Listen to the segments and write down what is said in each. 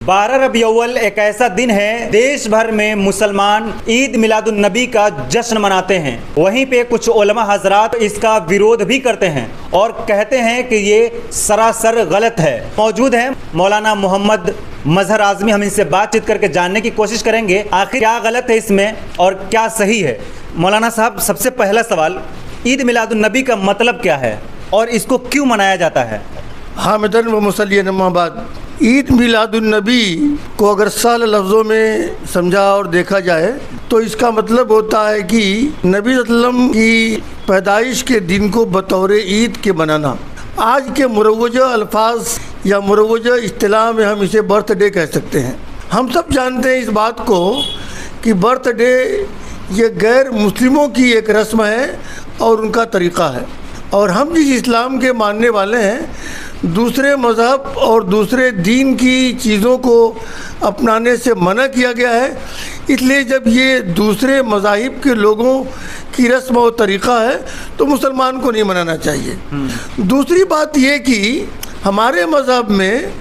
12 रबी अव्वल एक ऐसा दिन है, देश भर में मुसलमान ईद मिलादुन नबी का जश्न मनाते हैं। वहीं पे कुछ उलमा हजरात इसका विरोध भी करते हैं और कहते हैं कि ये सरासर गलत है। मौजूद हैं मौलाना मोहम्मद मजहर आजमी, हम इनसे बातचीत करके जानने की कोशिश करेंगे आखिर क्या गलत है इसमें और क्या सही है। मौलाना साहब, सबसे पहला सवाल, ईद मिलादुन नबी का मतलब क्या है और इसको क्यों मनाया जाता है? हामिदन व मुसल्लियन अम्मा बाद, ईद मिलादुन नबी को अगर साल लफ्ज़ों में समझा और देखा जाए तो इसका मतलब होता है कि नबी सल्लल्लाहु की पैदाइश के दिन को बतौर ईद के मनाना। आज के मुरव्वजा अल्फाज या मुरव्वजा इस्तिलाह में हम इसे बर्थ डे कह सकते हैं। हम सब जानते हैं इस बात को कि बर्थ डे ये गैर मुस्लिमों की एक रस्म है और उनका तरीक़ा है, और हम जिस इस्लाम के मानने वाले हैं, दूसरे मज़हब और दूसरे दीन की चीज़ों को अपनाने से मना किया गया है। इसलिए जब ये दूसरे मज़ाहिब के लोगों की रस्म और तरीक़ा है तो मुसलमान को नहीं मनाना चाहिए। दूसरी बात ये कि हमारे मज़हब में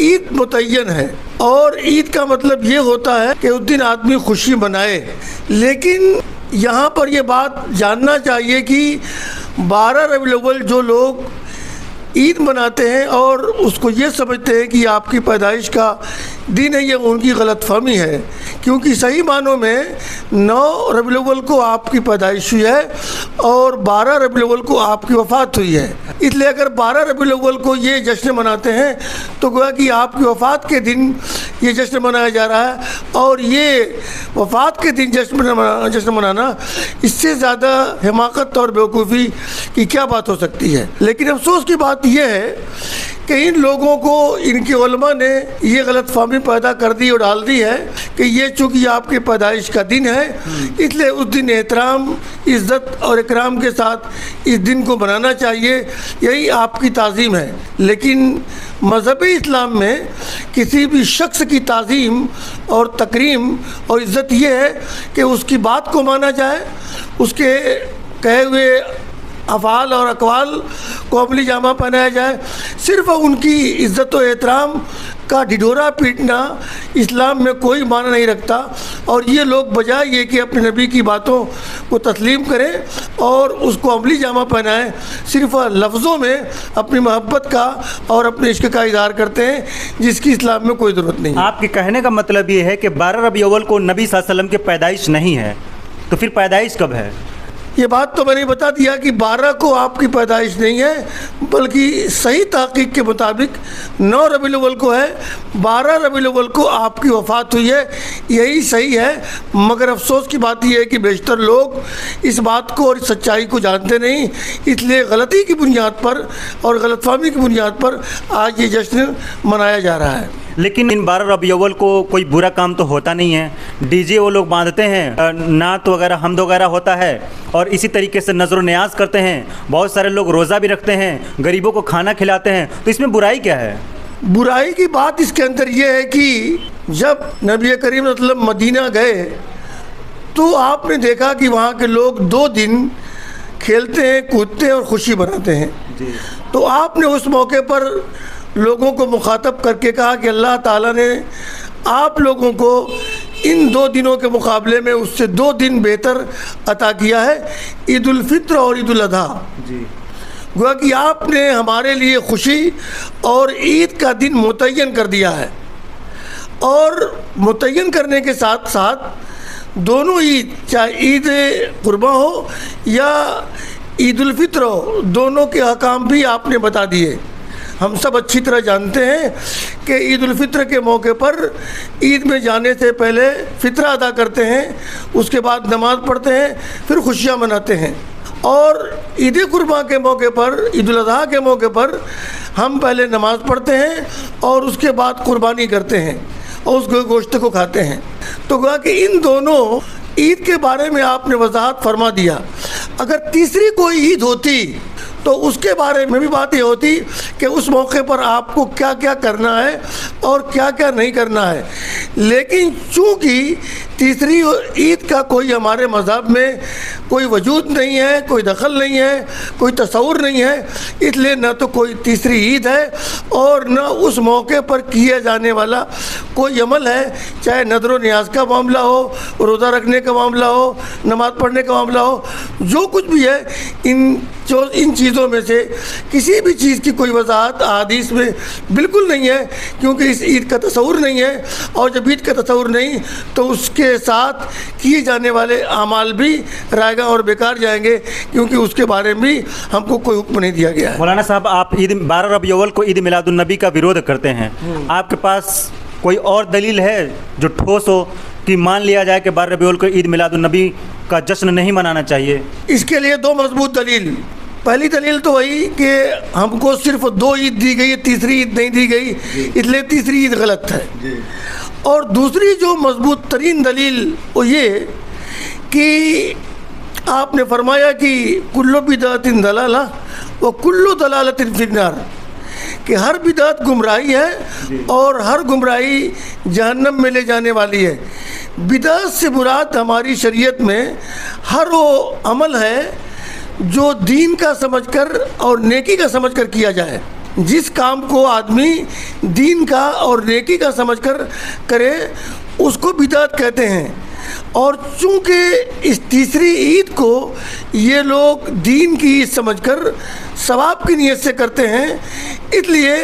ईद मुतय्यन है और ईद का मतलब ये होता है कि उस दिन आदमी खुशी मनाए। लेकिन यहाँ पर ये बात जानना चाहिए कि 12 रबीउल अव्वल जो लोग ईद मनाते हैं और उसको ये समझते हैं कि आपकी पैदाइश का दिन है, ये उनकी गलतफहमी है, क्योंकि सही मानों में 9 रबीउल अव्वल को आपकी पैदाइश हुई है और 12 रबीउल अव्वल को आपकी वफ़ात हुई है। इसलिए अगर 12 रबीउल अव्वल को ये जश्न मनाते हैं तो गोया कि आपकी वफ़ात के दिन ये जश्न मनाया जा रहा है, और ये वफ़ात के दिन जश्न मनाना, इससे ज़्यादा हिमाकत और बेवकूफ़ी की क्या बात हो सकती है। लेकिन अफसोस की बात यह है कि इन लोगों को इनके उलमा ने ये गलतफहमी पैदा कर दी और डाल दी है कि ये चूँकि आपके पैदाइश का दिन है, इसलिए उस दिन एहतराम, इज़्ज़त और इकराम के साथ इस दिन को मनाना चाहिए, यही आपकी ताज़ीम है। लेकिन मज़हब इस्लाम में किसी भी शख्स की ताज़ीम और तकरीम और इज़्ज़त ये है कि उसकी बात को माना जाए, उसके कहे हुए अफ़ाल और अक़वाल को अमली जामा पहनाया जाए। सिर्फ़ उनकी इज़्ज़त और एहतराम का ढिढोरा पीटना इस्लाम में कोई माना नहीं रखता, और ये लोग बजाय ये कि अपने नबी की बातों को तस्लीम करें और उसको अमली जामा पहनाएं, सिर्फ़ लफ्ज़ों में अपनी मोहब्बत का और अपने इश्क का इज़हार करते हैं, जिसकी इस्लाम में कोई ज़रूरत नहीं है। आपके कहने का मतलब ये है कि 12 रबी अव्वल को नबी सल्लल्लाहु अलैहि वसल्लम की पैदाइश नहीं है, तो फिर पैदाइश कब है? ये बात तो मैंने बता दिया कि 12 को आपकी पैदाइश नहीं है, बल्कि सही तहकीक के मुताबिक 9 रबीउल अव्वल को है, 12 रबीउल अव्वल को आपकी वफ़ात हुई है, यही सही है। मगर अफसोस की बात यह है कि बेशतर लोग इस बात को और सच्चाई को जानते नहीं, इसलिए गलती की बुनियाद पर और गलतफहमी की बुनियाद पर आज ये जश्न मनाया जा रहा है। लेकिन इन 12 रबी अव्वल को कोई बुरा काम तो होता नहीं है। डीजे वो लोग बांधते हैं, नात वगैरह, हमद वगैरह होता है, और इसी तरीके से नज़र न्याज करते हैं। बहुत सारे लोग रोज़ा भी रखते हैं, गरीबों को खाना खिलाते हैं, तो इसमें बुराई क्या है? बुराई की बात इसके अंदर ये है कि जब नबी करीम मतलब मदीना गए तो आपने देखा कि वहाँ के लोग 2 दिन खेलते हैं, कूदते हैं और खुशी मनाते हैं जी। तो आपने उस मौके पर लोगों को मुखातब करके कहा कि अल्लाह ताला ने आप लोगों को इन 2 दिनों के मुकाबले में उससे 2 दिन बेहतर अता किया है, ईद उल फित्र और ईद उल अधा जी। गोया कि आपने हमारे लिए खुशी और ईद का दिन मुतय्यन कर दिया है, और मुतय्यन करने के साथ साथ दोनों ईद, चाहे ईद कुर्बा हो या ईद उल फित्र हो, दोनों के अहकाम भी आपने बता दिए। हम सब अच्छी तरह जानते हैं कि ईद उल फित्र के मौके पर ईद में जाने से पहले फित्रा अदा करते हैं, उसके बाद नमाज़ पढ़ते हैं, फिर खुशियाँ मनाते हैं, और ईद कुर्बान के मौके पर, ईद उल अज़हा के मौके पर हम पहले नमाज़ पढ़ते हैं और उसके बाद कुर्बानी करते हैं और उस गोश्त को खाते हैं। तो गोया कि इन दोनों ईद के बारे में आपने वजाहत फरमा दिया। अगर तीसरी कोई ईद होती तो उसके बारे में भी बात ये होती कि उस मौके पर आपको क्या क्या करना है और क्या क्या नहीं करना है। लेकिन चूँकि तीसरी ईद का कोई हमारे मज़हब में کوئی وجود نہیں ہے, کوئی دخل نہیں ہے, کوئی تصور نہیں ہے. اس لیے نہ تو کوئی تیسری عید ہے اور نہ اس موقع پر کیا جانے والا کوئی عمل ہے, چاہے نذر و نیاز کا معاملہ ہو, روزہ رکھنے کا معاملہ ہو, نماز پڑھنے کا معاملہ ہو, جو کچھ بھی ہے ان چیزوں میں سے کسی بھی چیز کی کوئی وضاحت احادیث میں بالکل نہیں ہے, کیونکہ اس عید کا تصور نہیں ہے. اور جب عید کا تصور نہیں تو اس کے ساتھ کیے جانے والے اعمال بھی رائے گاں اور بیکار جائیں گے, کیونکہ اس کے بارے میں ہم کو کوئی حکم نہیں دیا گیا ہے. مولانا صاحب, آپ 12 ربیع الاول کو عید میلاد النبی کا ویرودھ کرتے ہیں, آپ کے پاس کوئی اور دلیل ہے جو ٹھوس ہو کہ مان لیا جائے کہ 12 ربیع الاول کو عید میلاد النبی کا جشن نہیں منانا چاہیے؟ اس کے لیے 2 مضبوط دلیل. پہلی دلیل تو وہی کہ ہم کو صرف 2 عید دی گئی, تیسری عید نہیں دی گئی, اس لیے تیسری عید غلط ہے. اور دوسری جو مضبوط ترین دلیل وہ یہ کہ آپ نے فرمایا کہ کل بدعت ضلالہ و کل ضلالۃ فی النار, کہ ہر بدعت گمراہی ہے اور ہر گمراہی جہنم میں لے جانے والی ہے. بدعت سے مراد ہماری شریعت میں ہر وہ عمل ہے جو دین کا سمجھ کر اور نیکی کا سمجھ کر کیا جائے. جس کام کو آدمی دین کا اور نیکی کا سمجھ کر کرے اس کو بدعت کہتے ہیں. اور چونکہ اس تیسری عید کو یہ لوگ دین کی عید سمجھ کر ثواب کی نیت سے کرتے ہیں, اس لیے,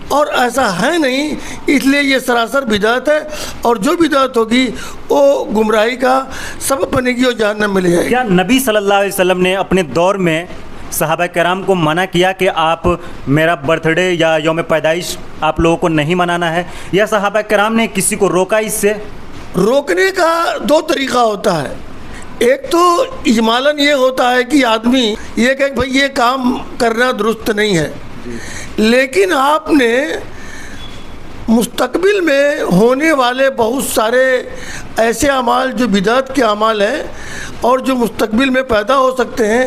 اور ایسا ہے نہیں, اس لیے یہ سراسر بدعت ہے, اور جو بدعت ہوگی وہ گمراہی کا سبب بنے گی اور جہنم میں لے جائے گی. کیا نبی صلی اللہ علیہ وسلم نے اپنے دور میں صحابہ کرام کو منع کیا کہ آپ میرا برتھ ڈے یا یوم پیدائش آپ لوگوں کو نہیں منانا ہے, یا صحابہ کرام نے کسی کو روکا اس سے؟ روکنے کا 2 طریقہ ہوتا ہے. ایک تو اجمالاً یہ ہوتا ہے کہ آدمی یہ کہ بھئی یہ کام کرنا درست نہیں ہے, لیکن آپ نے مستقبل میں ہونے والے بہت سارے ایسے اعمال جو بدعت کے اعمال ہیں اور جو مستقبل میں پیدا ہو سکتے ہیں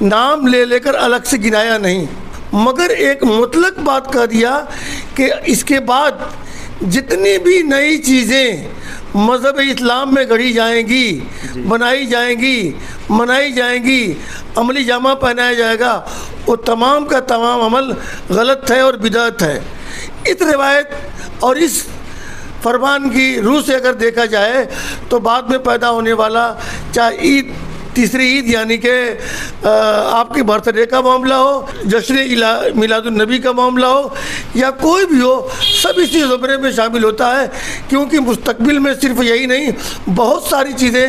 نام لے لے کر الگ سے گنایا نہیں, مگر ایک مطلق بات کہہ دیا کہ اس کے بعد جتنی بھی نئی چیزیں مذہب اسلام میں گڑھی جائیں گی, بنائی جائیں گی, منائی جائیں گی, عملی جامہ پہنایا جائے گا, وہ تمام کا تمام عمل غلط ہے اور بدعت ہے. اس روایت اور اس فرمان کی روح سے اگر دیکھا جائے تو بعد میں پیدا ہونے والا چاہے عید, تیسری عید یعنی کہ آپ کے برتھ ڈے کا معاملہ ہو, جشن میلاد النبی کا معاملہ ہو, یا کوئی بھی ہو, سب اسی زمرے میں شامل ہوتا ہے, کیونکہ مستقبل میں صرف یہی نہیں بہت ساری چیزیں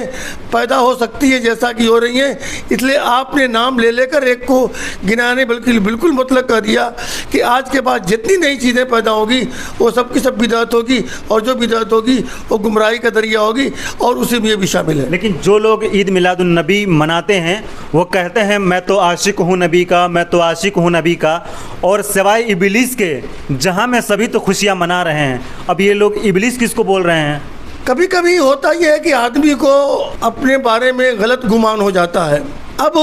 پیدا ہو سکتی ہیں جیسا کہ ہو رہی ہیں. اس لیے آپ نے نام لے لے کر ایک کو گنانے بالکل مطلق کر دیا کہ آج کے بعد جتنی نئی چیزیں پیدا ہوگی وہ سب کی سب بدعت ہوگی, اور جو بدعت ہوگی وہ گمراہی کا ذریعہ ہوگی, اور اسی میں یہ بھی شامل ہے. لیکن جو لوگ عید میلاد النبی مناتے ہیں وہ کہتے ہیں میں تو عاشق ہوں نبی کا, میں تو عاشق ہوں نبی کا, اور سوائے ابلیس کے جہاں میں سبھی تو خوشیاں منا رہے ہیں. اب یہ لوگ ابلیس کس کو بول رہے ہیں؟ کبھی کبھی ہوتا یہ ہے کہ آدمی کو اپنے بارے میں غلط گمان ہو جاتا ہے. اب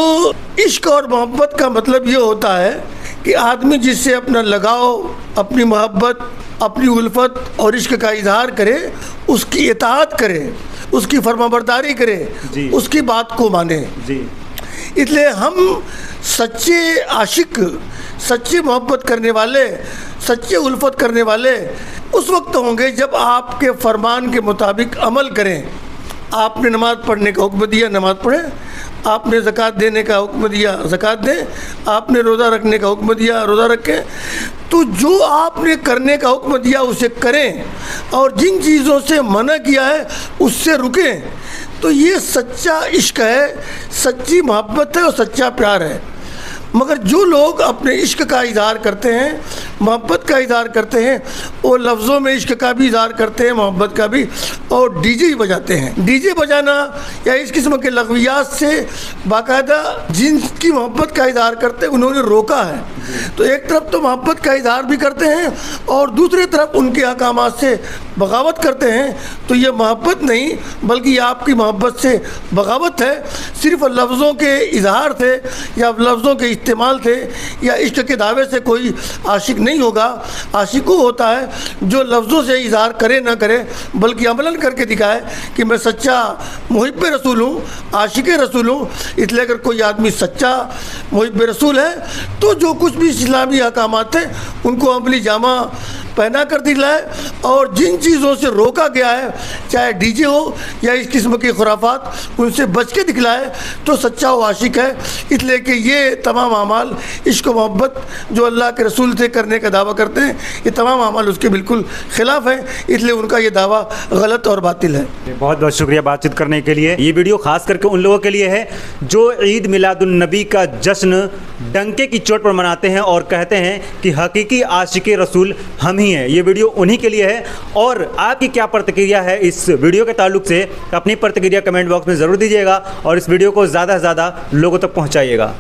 عشق اور محبت کا مطلب یہ ہوتا ہے کہ آدمی جس سے اپنا لگاؤ, اپنی محبت, اپنی الفت اور عشق کا اظہار کرے, اس کی اطاعت کرے, اس کی فرما برداری کرے, اس کی بات کو مانے. اس لیے ہم سچے عاشق, سچی محبت کرنے والے, سچے الفت کرنے والے اس وقت ہوں گے جب آپ کے فرمان کے مطابق عمل کریں. آپ نے نماز پڑھنے کا حکم دیا, نماز پڑھیں. آپ نے زکوٰۃ دینے کا حکم دیا, زکوٰۃ دیں. آپ نے روزہ رکھنے کا حکم دیا, روزہ رکھیں. تو جو آپ نے کرنے کا حکم دیا اسے کریں, اور جن چیزوں سے منع کیا ہے اس سے رکیں. تو یہ سچا عشق ہے, سچی محبت ہے اور سچا پیار ہے. مگر جو لوگ اپنے عشق کا اظہار کرتے ہیں, محبت کا اظہار کرتے ہیں, وہ لفظوں میں عشق کا بھی اظہار کرتے ہیں, محبت کا بھی, اور ڈی جے بجاتے ہیں. ڈی جے بجانا یا اس قسم کے لغویات سے باقاعدہ جن کی محبت کا اظہار کرتے ہیں انہوں نے روکا ہے. تو ایک طرف تو محبت کا اظہار بھی کرتے ہیں اور دوسری طرف ان کے احکامات سے بغاوت کرتے ہیں. تو یہ محبت نہیں بلکہ یہ آپ کی محبت سے بغاوت ہے. صرف لفظوں کے اظہار تھے یا لفظوں کے استعمال تھے یا عشق کے دعوے سے کوئی عاشق نہیں ہوگا. आशिक को होता है जो लफ्ज़ों से इजहार करे ना करे बल्कि अमलन करके दिखाए कि मैं सच्चा मुहिब रसूल हूँ, आशिक रसूल हूँ। इसलिए अगर कोई आदमी सच्चा मुहिब रसूल है तो जो कुछ भी इस्लामी अहकामात थे उनको अमली जामा पहना कर दिलाए और जिन चीज़ों से रोका गया है, चाहे डीजे हो या इस किस्म की खुराफात, उनसे बच के दिखलाए तो सच्चा वो आशिक है। इसलिए कि ये तमाम अमाल इश्क व मोहब्बत जो अल्लाह के रसूल से करने का दावा करते हैं, ये तमाम अमाल उसके बिल्कुल ख़िलाफ़ हैं, इसलिए उनका ये दावा गलत और बातिल है। बहुत बहुत शुक्रिया बातचीत करने के लिए। ये वीडियो खास करके उन लोगों के लिए है जो ईद मिलादुन नबी का जश्न डंके की चोट पर मनाते हैं और कहते हैं कि हकीकी आशिक रसूल हम ही हैं। ये वीडियो उन्हीं के लिए है। और आपकी क्या प्रतिक्रिया है इस वीडियो के ताल्लुक से, अपनी प्रतिक्रिया कमेंट बॉक्स में ज़रूर दीजिएगा और इस वीडियो को ज़्यादा से ज़्यादा लोगों तक पहुँचाइएगा।